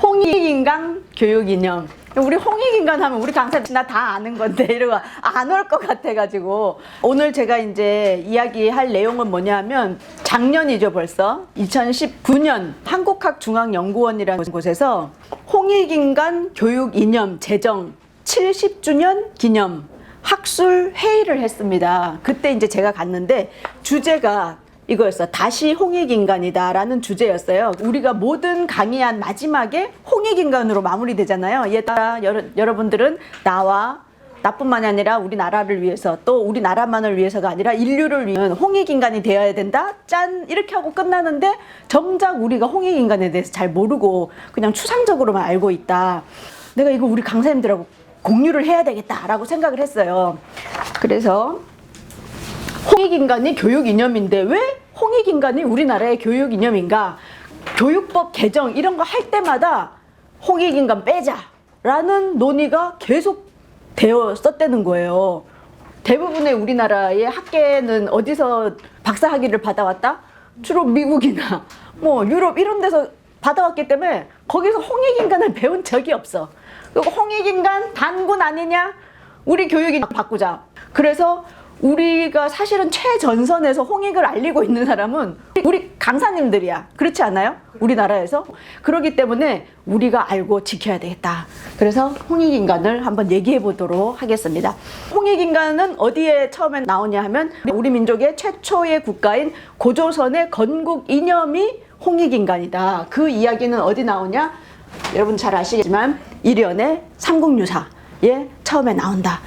홍익인간 교육이념. 우리 홍익인간 하면 우리 강사 나 다 아는 건데 이러고 안 올 것 같아가지고 오늘 제가 이제 이야기할 내용은 뭐냐면 작년이죠 벌써 2019년 한국학중앙연구원이라는 곳에서 홍익인간 교육이념 제정 70주년 기념 학술 회의를 했습니다. 그때 이제 제가 갔는데 주제가 이거였어. 다시 홍익인간이다 라는 주제였어요. 우리가 모든 강의한 마지막에 홍익인간으로 마무리되잖아요. 얘들아, 여러분들은 나뿐만이 아니라 우리나라를 위해서 또 우리나라만을 위해서가 아니라 인류를 위한 홍익인간이 되어야 된다. 짠! 이렇게 하고 끝나는데 정작 우리가 홍익인간에 대해서 잘 모르고 그냥 추상적으로만 알고 있다. 내가 이거 우리 강사님들하고 공유를 해야 되겠다라고 생각을 했어요. 그래서 홍익인간이 교육 이념인데 왜 홍익인간이 우리나라의 교육 이념인가? 교육법 개정 이런 거 할 때마다 홍익인간 빼자라는 논의가 계속 되었었다는 거예요. 대부분의 우리나라의 학계는 어디서 박사학위를 받아왔다? 주로 미국이나 뭐 유럽 이런 데서 받아왔기 때문에 거기서 홍익인간을 배운 적이 없어. 그리고 홍익인간 단군 아니냐? 우리 교육이 바꾸자. 그래서 우리가 사실은 최전선에서 홍익을 알리고 있는 사람은 우리 강사님들이야. 그렇지 않아요? 우리나라에서. 그렇기 때문에 우리가 알고 지켜야 되겠다. 그래서 홍익인간을 한번 얘기해 보도록 하겠습니다. 홍익인간은 어디에 처음에 나오냐 하면 우리 민족의 최초의 국가인 고조선의 건국 이념이 홍익인간이다. 그 이야기는 어디 나오냐? 여러분 잘 아시겠지만 일연의 삼국유사에 처음에 나온다.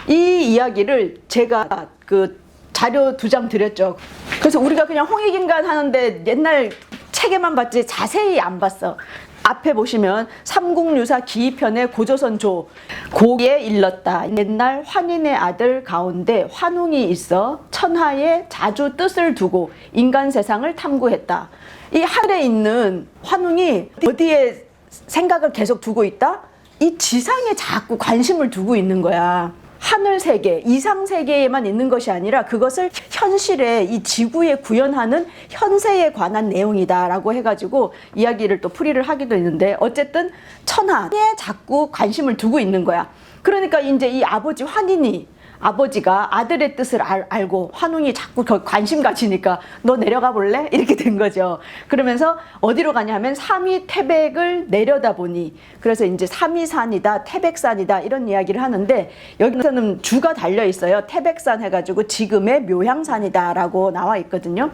이 이야기를 제가 그 자료 2장 드렸죠. 그래서 우리가 그냥 홍익인간 하는데 옛날 책에만 봤지 자세히 안 봤어. 앞에 보시면 삼국유사 기이편의 고조선조 고기에 일렀다. 옛날 환인의 아들 가운데 환웅이 있어 천하에 자주 뜻을 두고 인간 세상을 탐구했다. 이 하늘에 있는 환웅이 어디에 생각을 계속 두고 있다? 이 지상에 자꾸 관심을 두고 있는 거야. 하늘 세계, 이상 세계에만 있는 것이 아니라 그것을 현실에 이 지구에 구현하는 현세에 관한 내용이다라고 해가지고 이야기를 또 풀이를 하기도 했는데 어쨌든 천하에 자꾸 관심을 두고 있는 거야. 그러니까 이제 이 아버지 환인이 아버지가 아들의 뜻을 알고 환웅이 자꾸 관심 가지니까 너 내려가 볼래? 이렇게 된 거죠. 그러면서 어디로 가냐면 삼위 태백을 내려다보니 그래서 이제 삼위산이다 태백산이다 이런 이야기를 하는데 여기서는 주가 달려 있어요. 태백산 해가지고 지금의 묘향산이다 라고 나와 있거든요.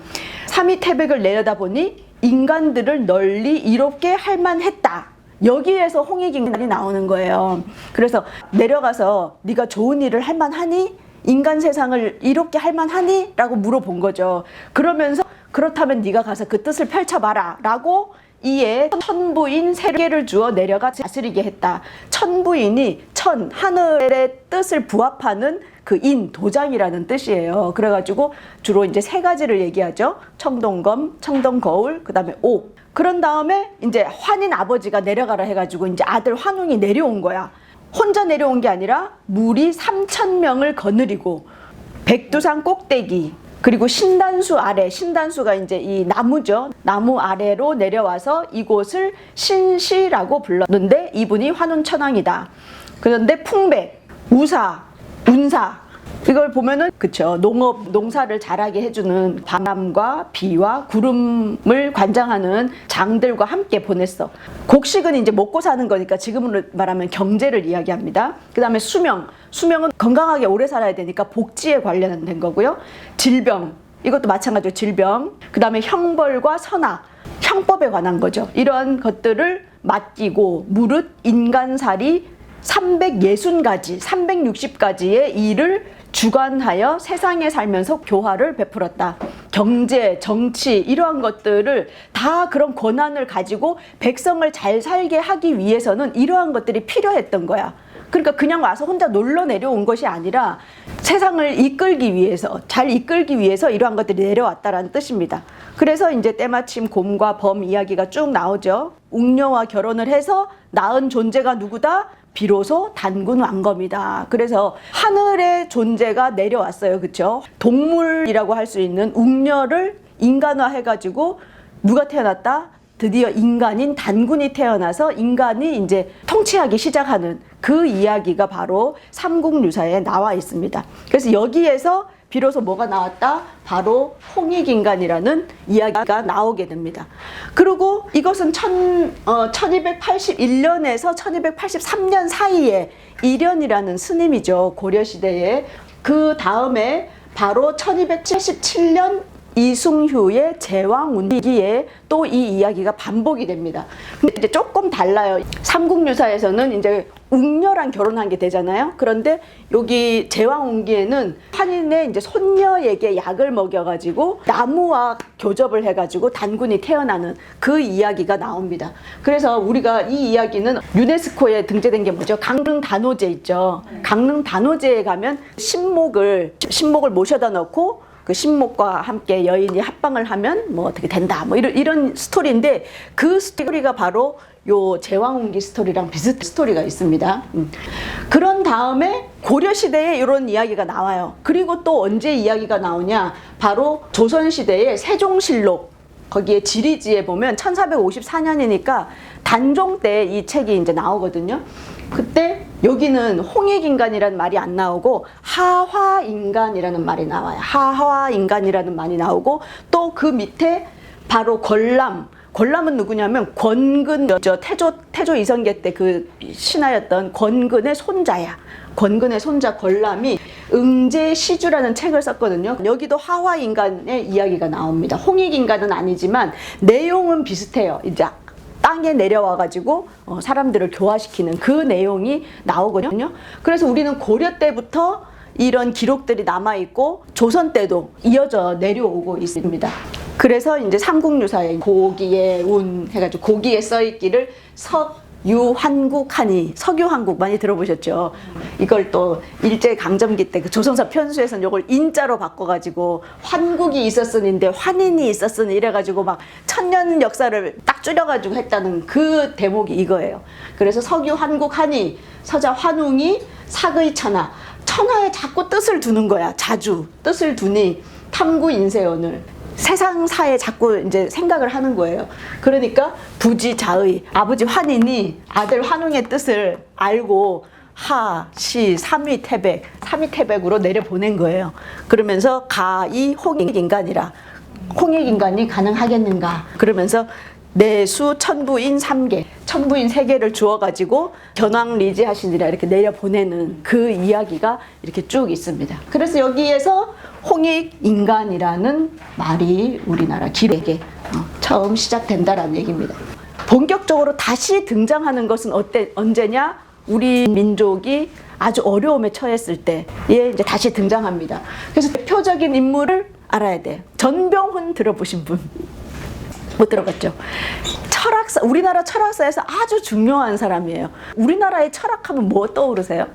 삼위 태백을 내려다보니 인간들을 널리 이롭게 할 만했다. 여기에서 홍익인간이 나오는 거예요. 그래서 내려가서 네가 좋은 일을 할 만하니? 인간 세상을 이롭게 할 만하니? 라고 물어본 거죠. 그러면서 그렇다면 네가 가서 그 뜻을 펼쳐봐라 라고 이에 천부인 세 개를 주어 내려가 다스리게 했다. 천부인이 하늘의 뜻을 부합하는 그 인, 도장이라는 뜻이에요. 그래가지고 주로 이제 3가지를 얘기하죠. 청동검, 청동거울, 그 다음에 옥. 그런 다음에 이제 환인 아버지가 내려가라 해가지고 이제 아들 환웅이 내려온 거야. 혼자 내려온 게 아니라 무리 3,000명을 거느리고 백두산 꼭대기 그리고 신단수 아래, 신단수가 이제 이 나무죠. 나무 아래로 내려와서 이곳을 신시라고 불렀는데 이분이 환운천왕이다. 그런데 풍백, 우사, 운사 이걸 보면은 그쵸 농사를 잘하게 해주는 바람과 비와 구름을 관장하는 장들과 함께 보냈어. 곡식은 이제 먹고 사는 거니까 지금으로 말하면 경제를 이야기합니다. 그 다음에 수명은 건강하게 오래 살아야 되니까 복지에 관련된 거고요. 질병 이것도 마찬가지로 질병. 그 다음에 형벌과 선악 형법에 관한 거죠. 이러한 것들을 맡기고 무릇 인간살이 360가지, 360가지의 일을 주관하여 세상에 살면서 교화를 베풀었다. 경제, 정치 이러한 것들을 다 그런 권한을 가지고 백성을 잘 살게 하기 위해서는 이러한 것들이 필요했던 거야. 그러니까 그냥 와서 혼자 놀러 내려온 것이 아니라 세상을 이끌기 위해서, 잘 이끌기 위해서 이러한 것들이 내려왔다라는 뜻입니다. 그래서 이제 때마침 곰과 범 이야기가 쭉 나오죠. 웅녀와 결혼을 해서 낳은 존재가 누구다? 비로소 단군 왕검이다. 그래서 하늘의 존재가 내려왔어요. 그렇죠? 동물이라고 할 수 있는 웅녀를 인간화해가지고 누가 태어났다? 드디어 인간인 단군이 태어나서 인간이 이제 통치하기 시작하는 그 이야기가 바로 삼국유사에 나와 있습니다. 그래서 여기에서 비로소 뭐가 나왔다? 바로 홍익인간이라는 이야기가 나오게 됩니다. 그리고 이것은 1281년에서 1283년 사이에 이련이라는 스님이죠. 고려시대에. 그 다음에 바로 1277년 이승휴의 제왕운기에 또 이 이야기가 반복이 됩니다. 근데 이제 조금 달라요. 삼국유사에서는 이제 웅녀랑 결혼한 게 되잖아요. 그런데 여기 제왕운기에는 환인의 이제 손녀에게 약을 먹여가지고 나무와 교접을 해가지고 단군이 태어나는 그 이야기가 나옵니다. 그래서 우리가 이 이야기는 유네스코에 등재된 게 뭐죠? 강릉단오제 있죠. 강릉단오제에 가면 신목을 모셔다 놓고 그 신목과 함께 여인이 합방을 하면 뭐 어떻게 된다 뭐 이런 스토리인데 그 스토리가 바로 요 제왕운기 스토리랑 비슷한 스토리가 있습니다. 그런 다음에 고려시대에 이런 이야기가 나와요. 그리고 또 언제 이야기가 나오냐? 바로 조선시대의 세종실록 거기에 지리지에 보면 1454년이니까 단종 때 이 책이 이제 나오거든요. 그때 여기는 홍익인간이라는 말이 안 나오고 하화인간이라는 말이 나와요. 하화인간이라는 말이 나오고 또 그 밑에 바로 권람은 누구냐면 권근, 태조 이성계 때 그 신하였던 권근의 손자야. 권근의 손자 권람이 응제시주라는 책을 썼거든요. 여기도 하화인간의 이야기가 나옵니다. 홍익인간은 아니지만 내용은 비슷해요. 이제 땅에 내려와가지고 사람들을 교화시키는 그 내용이 나오거든요. 그래서 우리는 고려 때부터 이런 기록들이 남아있고 조선 때도 이어져 내려오고 있습니다. 그래서 이제 삼국유사에 고기에 운 해가지고 고기에 써있기를 석유한국하니, 석유한국 많이 들어보셨죠? 이걸 또 일제강점기 때 그 조선사 편수에서는 이걸 인자로 바꿔가지고 환국이 있었으니인데 환인이 있었으니 이래가지고 막 천년 역사를 딱 줄여가지고 했다는 그 대목이 이거예요. 그래서 석유한국하니 서자 환웅이 사의 천하에 자꾸 뜻을 두는 거야. 자주 뜻을 두니 탐구인세언을 세상사에 자꾸 이제 생각을 하는 거예요. 그러니까 부지자의 아버지 환인이 아들 환웅의 뜻을 알고 하, 시, 삼위태백으로 내려보낸 거예요. 그러면서 가이 홍익인간이라 홍익인간이 가능하겠는가 그러면서 내수 천부인 3개 천부인 3개를 주어가지고 견왕리지하시니라 이렇게 내려보내는 그 이야기가 이렇게 쭉 있습니다. 그래서 여기에서 홍익인간이라는 말이 우리나라 기록에 처음 시작된다라는 얘기입니다. 본격적으로 다시 등장하는 것은 언제냐? 우리 민족이 아주 어려움에 처했을 때에 이제 다시 등장합니다. 그래서 대표적인 인물을 알아야 돼요. 전병훈 들어보신 분? 못 들어봤죠? 철학사, 우리나라 철학사에서 아주 중요한 사람이에요. 우리나라의 철학하면 뭐 떠오르세요?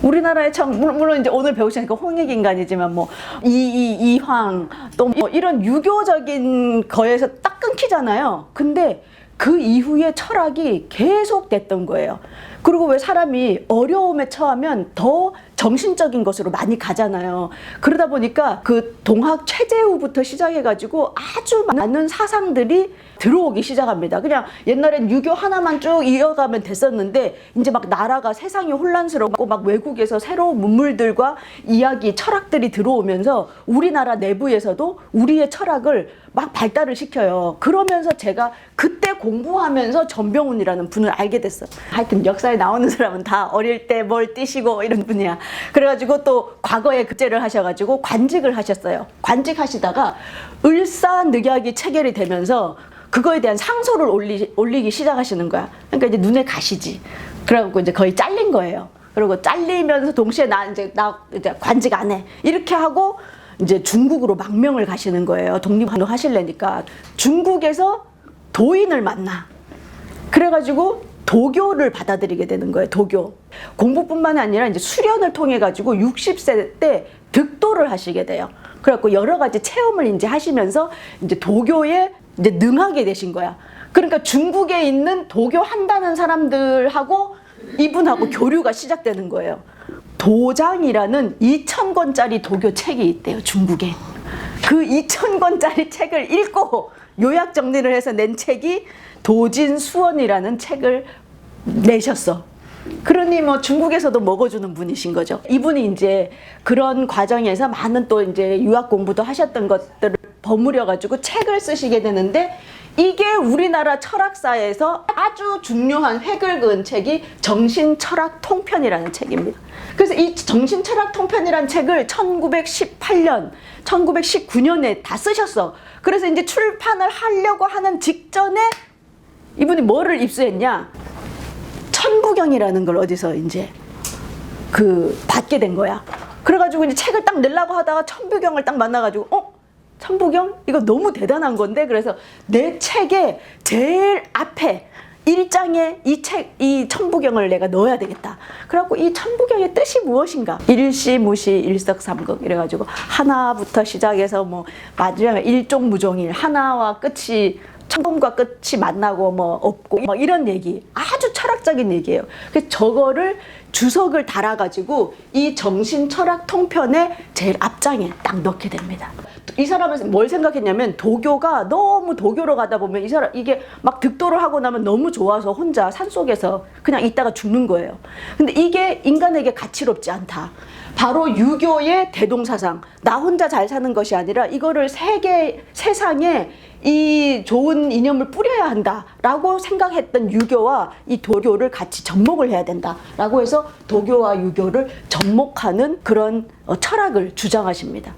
우리나라의 물론 이제 오늘 배우시니까 홍익인간이지만 뭐 이황 또 뭐 이런 유교적인 거에서 딱 끊기잖아요. 근데 그 이후에 철학이 계속 됐던 거예요. 그리고 왜 사람이 어려움에 처하면 더 정신적인 것으로 많이 가잖아요. 그러다 보니까 그 동학 최재우부터 시작해가지고 아주 많은 사상들이 들어오기 시작합니다. 그냥 옛날엔 유교 하나만 쭉 이어가면 됐었는데 이제 막 나라가 세상이 혼란스럽고 막 외국에서 새로운 문물들과 이야기, 철학들이 들어오면서 우리나라 내부에서도 우리의 철학을 막 발달을 시켜요. 그러면서 제가 그때 공부하면서 전병훈이라는 분을 알게 됐어요. 하여튼 역사에 나오는 사람은 다 어릴 때 뭘 띄시고 이런 분이야. 그래가지고 또 과거에 급제를 하셔가지고 관직을 하셨어요. 관직하시다가 을사늑약이 체결이 되면서 그거에 대한 상소를 올리기 시작하시는 거야. 그러니까 이제 눈에 가시지. 그래갖고 이제 거의 잘린 거예요. 그리고 잘리면서 동시에 나 이제 관직 안 해. 이렇게 하고 이제 중국으로 망명을 가시는 거예요. 독립운동 하실래니까. 중국에서 도인을 만나. 그래가지고 도교를 받아들이게 되는 거예요. 도교. 공부뿐만 아니라 이제 수련을 통해 가지고 60세 때 득도를 하시게 돼요. 그래갖고 여러 가지 체험을 이제 하시면서 이제 도교에 이제 능하게 되신 거야. 그러니까 중국에 있는 도교 한다는 사람들하고 이분하고 교류가 시작되는 거예요. 도장이라는 2,000권짜리 도교 책이 있대요, 중국에. 그 2,000권짜리 책을 읽고 요약 정리를 해서 낸 책이 도진수원이라는 책을 내셨어. 그러니 뭐 중국에서도 먹어주는 분이신 거죠. 이분이 이제 그런 과정에서 많은 또 이제 유학 공부도 하셨던 것들을 버무려 가지고 책을 쓰시게 되는데, 이게 우리나라 철학사에서 아주 중요한 획을 그은 책이 정신철학통편이라는 책입니다. 그래서 이 정신철학통편이라는 책을 1918년, 1919년에 다 쓰셨어. 그래서 이제 출판을 하려고 하는 직전에 이분이 뭐를 입수했냐? 천부경이라는 걸 어디서 이제 받게 된 거야. 그래가지고 이제 책을 딱 내려고 하다가 천부경을 딱 만나가지고, 천부경? 이거 너무 대단한 건데? 그래서 내 책의 제일 앞에 1장에 이 천부경을 내가 넣어야 되겠다. 그래갖고 이 천부경의 뜻이 무엇인가? 일시무시 일석삼극 이래가지고 하나부터 시작해서 뭐 마지막에 일종무종일, 하나와 끝이, 처음과 끝이 만나고 뭐 없고 뭐 이런 얘기, 아주 철학적인 얘기예요. 그래서 저거를 주석을 달아가지고 이 정신철학 통편의 제일 앞장에 딱 넣게 됩니다. 이 사람은 뭘 생각했냐면, 도교가 너무 도교로 가다 보면 이 사람 이게 막 득도를 하고 나면 너무 좋아서 혼자 산속에서 그냥 있다가 죽는 거예요. 근데 이게 인간에게 가치롭지 않다. 바로 유교의 대동사상, 나 혼자 잘 사는 것이 아니라 이거를 세상에 이 좋은 이념을 뿌려야 한다라고 생각했던 유교와 이 도교를 같이 접목을 해야 된다라고 해서 도교와 유교를 접목하는 그런 철학을 주장하십니다.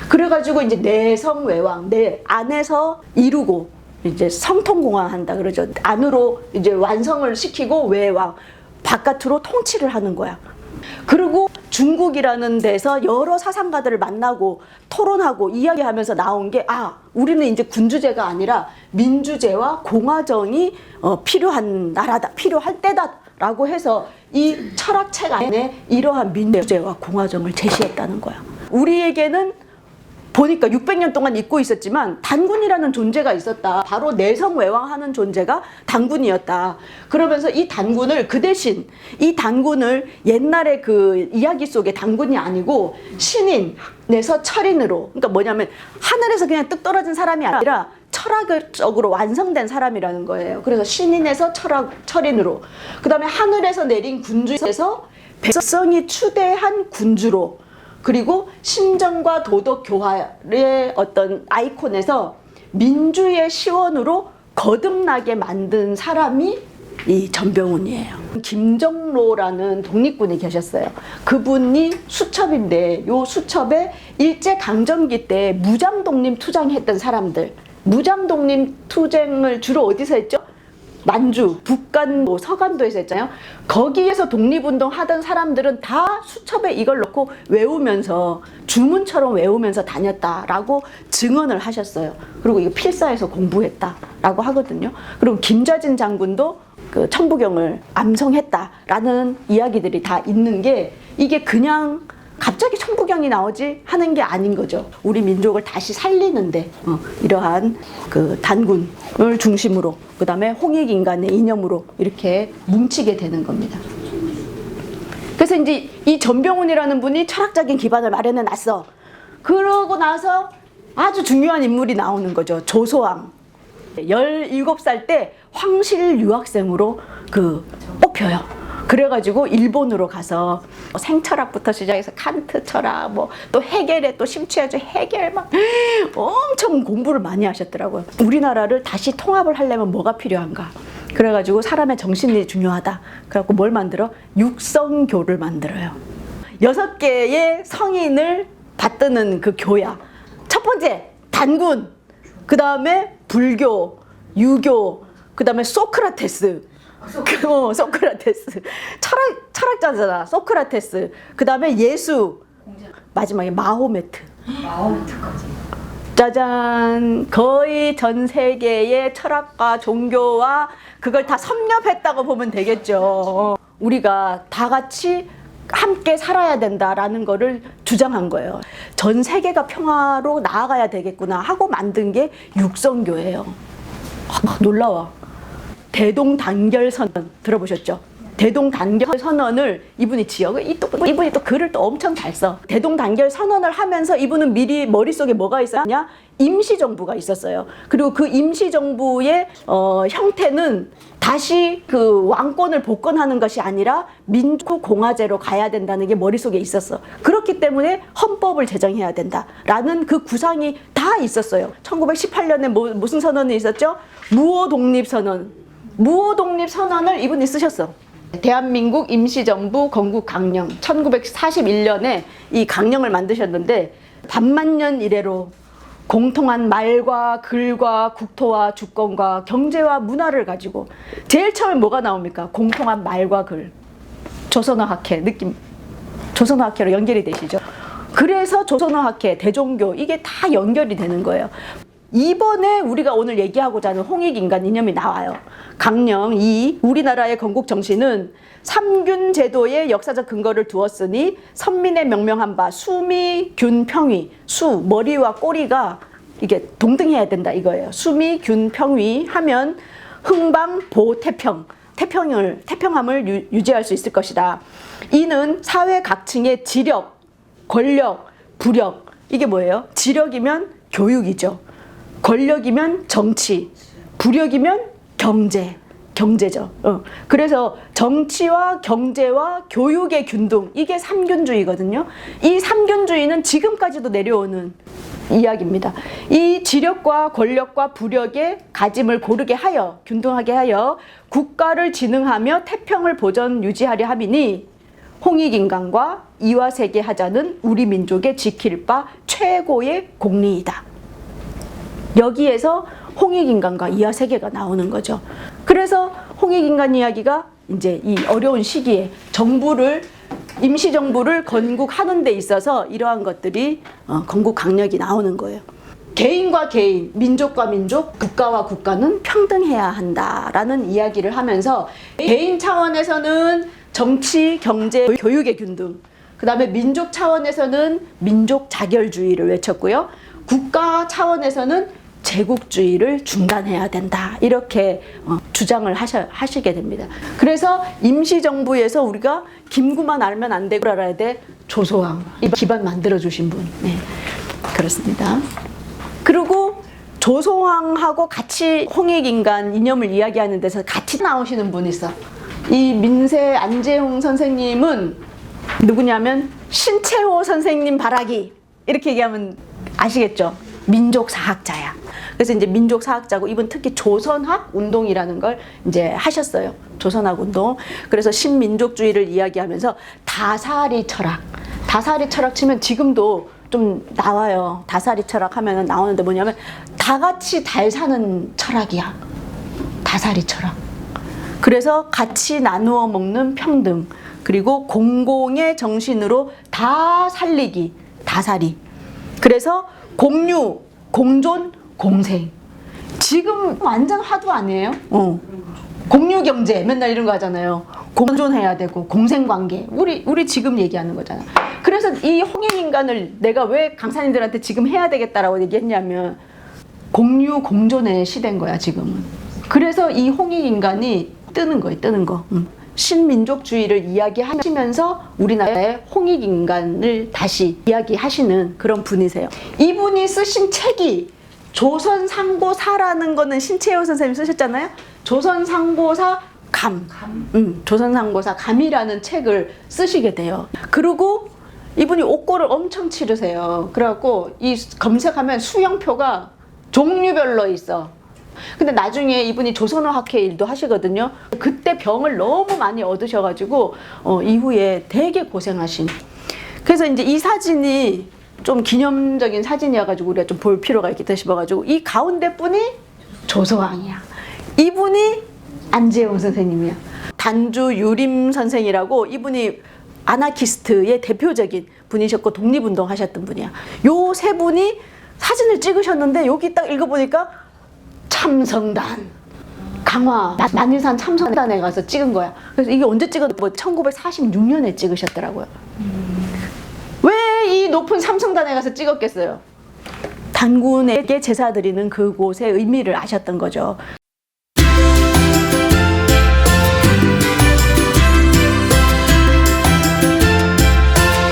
그래가지고 이제 내성외왕, 내 안에서 이루고 이제 성통공황한다 그러죠. 안으로 이제 완성을 시키고 외왕, 바깥으로 통치를 하는 거야. 그리고 중국이라는 데서 여러 사상가들을 만나고 토론하고 이야기하면서 나온 게, 우리는 이제 군주제가 아니라 민주제와 공화정이 필요한 나라다, 필요할 때다라고 해서 이 철학책 안에 이러한 민주제와 공화정을 제시했다는 거야. 우리에게는 보니까 600년 동안 잊고 있었지만 단군이라는 존재가 있었다. 바로 내성외왕하는 존재가 단군이었다. 그러면서 이 단군을, 그 대신 이 단군을 옛날에 그 이야기 속에 단군이 아니고 신인에서 철인으로, 그러니까 뭐냐면 하늘에서 그냥 뚝 떨어진 사람이 아니라 철학적으로 완성된 사람이라는 거예요. 그래서 신인에서 철인으로, 그 다음에 하늘에서 내린 군주에서 백성이 추대한 군주로, 그리고 신정과 도덕 교화의 어떤 아이콘에서 민주의 시원으로 거듭나게 만든 사람이 이 전병훈이에요. 김정로라는 독립군이 계셨어요. 그분이 수첩인데, 요 수첩에 일제강점기 때 무장독립 투쟁했던 사람들, 무장독립 투쟁을 주로 어디서 했죠? 만주, 북간도, 서간도에서 했잖아요. 거기에서 독립운동 하던 사람들은 다 수첩에 이걸 넣고 외우면서, 주문처럼 외우면서 다녔다라고 증언을 하셨어요. 그리고 이거 필사해서 공부했다라고 하거든요. 그리고 김좌진 장군도 그 천부경을 암송했다라는 이야기들이 다 있는 게, 이게 그냥 갑자기 천부경이 나오지 하는 게 아닌 거죠. 우리 민족을 다시 살리는데 이러한 그 단군을 중심으로, 그 다음에 홍익인간의 이념으로 이렇게 뭉치게 되는 겁니다. 그래서 이제 이 전병훈이라는 분이 철학적인 기반을 마련해 놨어. 그러고 나서 아주 중요한 인물이 나오는 거죠. 조소왕. 17살 때 황실 유학생으로 뽑혀요. 그래가지고 일본으로 가서 생철학부터 시작해서 칸트 철학, 뭐 또 해겔에 또 심취해서 해겔 막 엄청 공부를 많이 하셨더라고요. 우리나라를 다시 통합을 하려면 뭐가 필요한가? 그래가지고 사람의 정신이 중요하다. 그래갖고 뭘 만들어? 육성교를 만들어요. 6개의 성인을 받드는 그 교야. 첫 번째 단군, 그 다음에 불교, 유교, 그 다음에 소크라테스. 소크라테스. 철학자잖아. 소크라테스. 그 다음에 예수. 마지막에 마호메트. 마호메트까지. 짜잔. 거의 전 세계의 철학과 종교와 그걸 다 섭렵했다고 보면 되겠죠. 우리가 다 같이 함께 살아야 된다라는 거를 주장한 거예요. 전 세계가 평화로 나아가야 되겠구나 하고 만든 게 육성교예요. 놀라워. 대동단결선언 들어보셨죠? 대동단결선언을 이분이 이분이 또 글을 또 엄청 잘 써. 대동단결선언을 하면서 이분은 미리 머릿속에 뭐가 있었냐? 임시정부가 있었어요. 그리고 그 임시정부의 형태는 다시 그 왕권을 복권하는 것이 아니라 민주공화제로 가야 된다는 게 머릿속에 있었어. 그렇기 때문에 헌법을 제정해야 된다라는 그 구상이 다 있었어요. 1918년에 무슨 선언이 있었죠? 무호독립선언. 무호독립선언을 이분이 쓰셨어. 대한민국 임시정부 건국강령 1941년에 이 강령을 만드셨는데 반만년 이래로 공통한 말과 글과 국토와 주권과 경제와 문화를 가지고 제일 처음에 뭐가 나옵니까? 공통한 말과 글. 조선어학회 느낌. 조선어학회로 연결이 되시죠. 그래서 조선어학회, 대종교 이게 다 연결이 되는 거예요. 이번에 우리가 오늘 얘기하고자 하는 홍익인간 이념이 나와요. 강령 2. 우리나라의 건국 정신은 삼균 제도의 역사적 근거를 두었으니 선민의 명명한 바 수미, 균, 평위. 수, 머리와 꼬리가 이게 동등해야 된다 이거예요. 수미, 균, 평위 하면 흥방, 보, 태평. 태평함을 유지할 수 있을 것이다. 이는 사회 각층의 지력, 권력, 부력. 이게 뭐예요? 지력이면 교육이죠. 권력이면 정치, 부력이면 경제죠. 그래서 정치와 경제와 교육의 균등, 이게 삼균주의거든요. 이 삼균주의는 지금까지도 내려오는 이야기입니다. 이 지력과 권력과 부력의 가짐을 고르게 하여, 균등하게 하여 국가를 진흥하며 태평을 보전 유지하려 함이니 홍익인간과 이화세계하자는 우리 민족의 지킬 바 최고의 공리이다. 여기에서 홍익인간과 이하세계가 나오는 거죠. 그래서 홍익인간 이야기가 이제 이 어려운 시기에 임시정부를 건국하는 데 있어서 이러한 것들이 건국 강령이 나오는 거예요. 개인과 개인, 민족과 민족, 국가와 국가는 평등해야 한다라는 이야기를 하면서 개인 차원에서는 정치, 경제, 교육의 균등, 그 다음에 민족 차원에서는 민족 자결주의를 외쳤고요. 국가 차원에서는 제국주의를 중단해야 된다. 이렇게 주장을 하시게 됩니다. 그래서 임시정부에서 우리가 김구만 알면 안 되고 알아야 돼. 조소왕. 이 기반 만들어주신 분. 네, 그렇습니다. 그리고 조소왕하고 같이 홍익인간 이념을 이야기하는 데서 같이 나오시는 분이 있어. 이 민세 안재홍 선생님은 누구냐면 신채호 선생님 바라기. 이렇게 얘기하면 아시겠죠? 민족사학자야. 그래서 이제 민족사학자고 이분 특히 조선학 운동이라는 걸 이제 하셨어요. 조선학 운동. 그래서 신민족주의를 이야기하면서 다사리 철학. 다사리 철학 치면 지금도 좀 나와요. 다사리 철학 하면 나오는데 뭐냐면 다 같이 잘 사는 철학이야. 다사리 철학. 그래서 같이 나누어 먹는 평등. 그리고 공공의 정신으로 다 살리기. 다사리. 그래서 공유, 공존, 공생. 지금 완전 화두 아니에요? 공유경제 맨날 이런 거 하잖아요. 공존해야 되고 공생관계. 우리 지금 얘기하는 거잖아. 그래서 이 홍익인간을 내가 왜 강사님들한테 지금 해야 되겠다라고 얘기했냐면 공유, 공존의 시대인 거야 지금은. 그래서 이 홍익인간이 뜨는 거예요. 뜨는 거. 신민족주의를 이야기하시면서 우리나라의 홍익인간을 다시 이야기하시는 그런 분이세요. 이분이 쓰신 책이 조선상고사라는 거는 신채호 선생님이 쓰셨잖아요. 조선상고사 감. 조선상고사 감이라는 책을 쓰시게 돼요. 그리고 이분이 옥고를 엄청 치르세요. 그래갖고 이 검색하면 수령표가 종류별로 있어. 근데 나중에 이분이 조선어학회 일도 하시거든요. 그때 병을 너무 많이 얻으셔가지고 이후에 되게 고생하신. 그래서 이제 이 사진이 좀 기념적인 사진이어가지고 우리가 좀 볼 필요가 있겠다 싶어가지고 이 가운데 분이 조소왕이야. 이분이 안재홍 선생님이야. 단주 유림 선생이라고 이분이 아나키스트의 대표적인 분이셨고 독립운동 하셨던 분이야. 요 세 분이 사진을 찍으셨는데 여기 딱 읽어보니까 참성단 강화 난이산 참성단에 가서 찍은 거야. 그래서 이게 언제 찍었는지 1946년에 찍으셨더라고요. 왜 이 높은 참성단에 가서 찍었겠어요? 단군에게 제사 드리는 그곳의 의미를 아셨던 거죠.